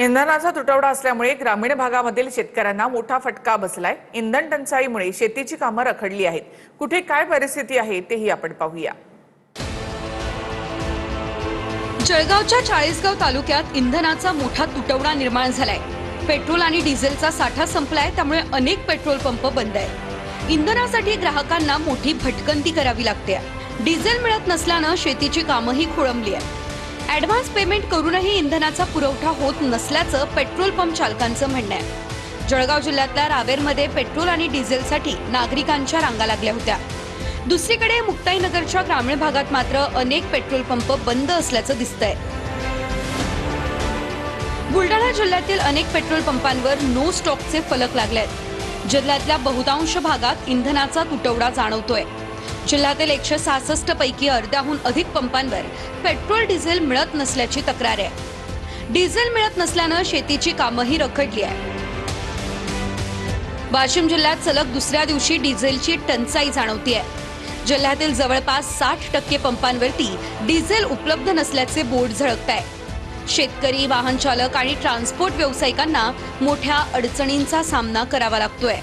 इंधनाचा तुटवडा असल्यामुळे ग्रामीण भागामधील शेतकऱ्यांना मोठा फटका बसलाय। इंधन टंचाईमुळे शेतीची कामं रखडली आहेत। कुठे काय परिस्थिती आहे तेही आपण पाहूया। जळगावच्या चाळीसगाव तालुक्यात इंधनाचा मोठा तुटवडा निर्माण झालाय। पेट्रोल आणि डिझेलचा साठा संपलाय, त्यामुळे अनेक पेट्रोल पंप बंद आहेत। इंधनासाठी ग्राहकांना मोठी भटकंती करावी लागते। डिझेल मिळत नसल्यानं शेतीची कामंही खोळंबली आहेत। ॲडव्हान्स पेमेंट करूनही इंधनाचा पुरवठा होत नसल्याचं पेट्रोल पंप चालकांचं म्हणणं आहे। जळगाव जिल्ह्यातल्या रावेरमध्ये पेट्रोल आणि डिझेलसाठी नागरिकांच्या रांगा लागल्या होत्या। दुसरीकडे मुक्ताईनगरच्या ग्रामीण भागात मात्र अनेक पेट्रोल पंप बंद असल्याचं दिसतंय। बुलढाणा जिल्ह्यातील अनेक पेट्रोल पंपांवर नो स्टॉकचे फलक लागले आहेत। जिल्ह्यातल्या बहुतांश भागात इंधनाचा तुटवडा जाणवतोय। जिल्ह्यातील 166 पैकी अर्ध्याहून अधिक पंपांवर पेट्रोल डिझेल मिळत नसल्याची तक्रार आहे। डिझेल मिळत नसल्यानं शेतीची कामंही रखडली आहे। वाशिम जिल्ह्यात सलग दुसऱ्या दिवशी डिझेलची टंचाई जाणवतीये। जिल्ह्यातील जवळपास 60% पंपांवरती डिझेल उपलब्ध नसल्याचे बोर्ड झळकतायत। शेतकरी, वाहन चालक आणि ट्रान्सपोर्ट व्यावसायिकांना मोठ्या अडचणींचा सामना करावा लागतोय।